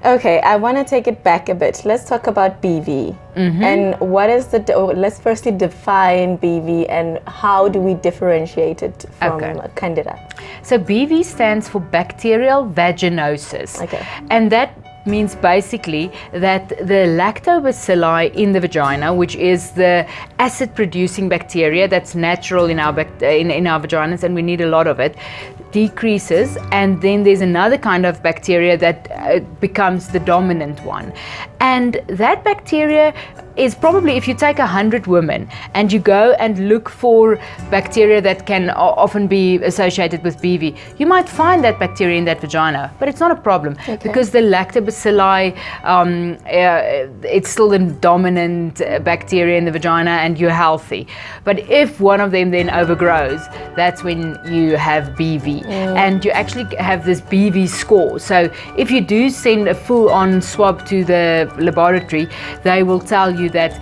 Okay, I want to take it back a bit. Let's talk about BV. And what is let's firstly define BV and how do we differentiate it from Candida? So BV stands for bacterial vaginosis. Okay. And that means basically that the lactobacilli in the vagina, which is the acid producing bacteria that's natural in our vaginas, and we need a lot of it, decreases, and then there's another kind of bacteria that becomes the dominant one. And that bacteria is probably, if you take 100 women and you go and look for bacteria that can often be associated with BV, you might find that bacteria in that vagina, but it's not a problem because the lactobacilli, it's still the dominant bacteria in the vagina and you're healthy. But if one of them then overgrows, that's when you have BV. And you actually have this BV score. So if you do send a full-on swab to the laboratory, they will tell you that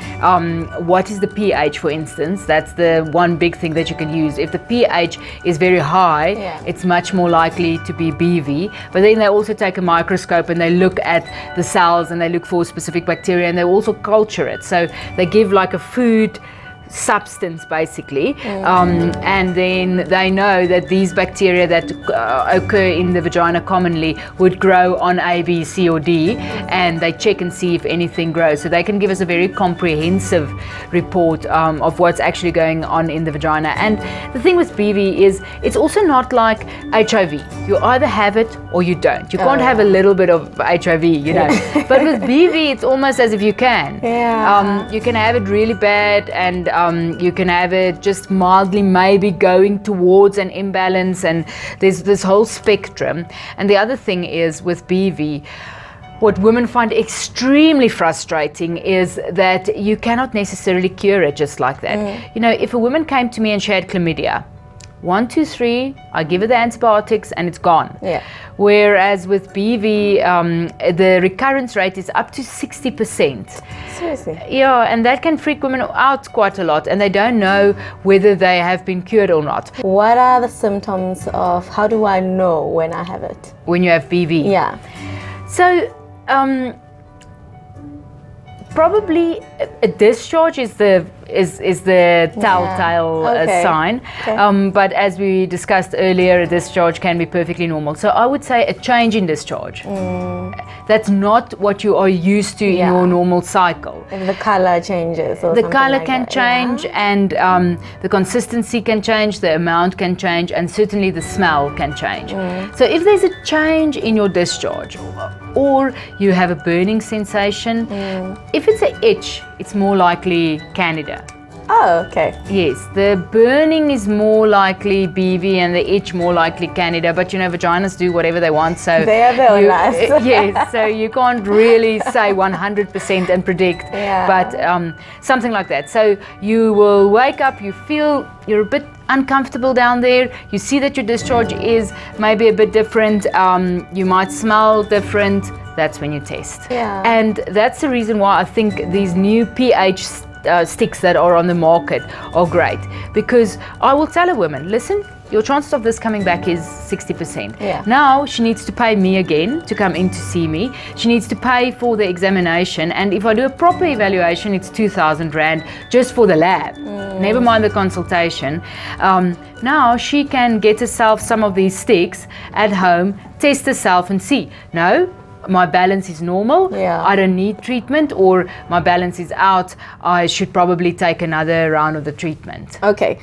what is the pH, for instance. That's the one big thing that you can use. If the pH is very high, it's much more likely to be BV. But then they also take a microscope and they look at the cells and they look for specific bacteria, and they also culture it. So they give like a food substance basically, and then they know that these bacteria that occur in the vagina commonly would grow on A, B, C or D, and they check and see if anything grows. So they can give us a very comprehensive report of what's actually going on in the vagina. And the thing with BV is it's also not like HIV. You either have it or you don't. You can't have a little bit of HIV, you know. But with BV it's almost as if you can. You can have it really bad, and you can have it just mildly maybe going towards an imbalance, and there's this whole spectrum. And the other thing is with BV, what women find extremely frustrating is that you cannot necessarily cure it just like that. You know, if a woman came to me and she had chlamydia, 1, 2, 3, I give her the antibiotics and it's gone. Whereas with BV, the recurrence rate is up to 60%. Seriously? Yeah, and that can freak women out quite a lot, and they don't know whether they have been cured or not. What are the symptoms of, how do I know when I have it? When you have BV? Yeah. So, probably a discharge is the telltale sign. But as we discussed earlier, a discharge can be perfectly normal. So I would say a change in discharge. That's not what you are used to in your normal cycle. If the color changes or the something color like can that. change, and the consistency can change, the amount can change, and certainly the smell can change. So if there's a change in your discharge, or you have a burning sensation, if it's an itch, it's more likely Candida. Oh, okay. Yes, the burning is more likely BV and the itch more likely Candida, but you know, vaginas do whatever they want, so they are their own lives. Yes, so you can't really say 100% and predict, but something like that. So you will wake up, you feel you're a bit uncomfortable down there, you see that your discharge is maybe a bit different, you might smell different. That's when you test. And that's the reason why I think these new pH sticks that are on the market are great, because I will tell a woman, listen, your chances of this coming back is 60%. Now she needs to pay me again to come in to see me. She needs to pay for the examination, and if I do a proper evaluation, it's 2,000 Rand just for the lab. Never mind the consultation. Now she can get herself some of these sticks at home, test herself and see, no, my balance is normal, I don't need treatment, or my balance is out, I should probably take another round of the treatment. Okay.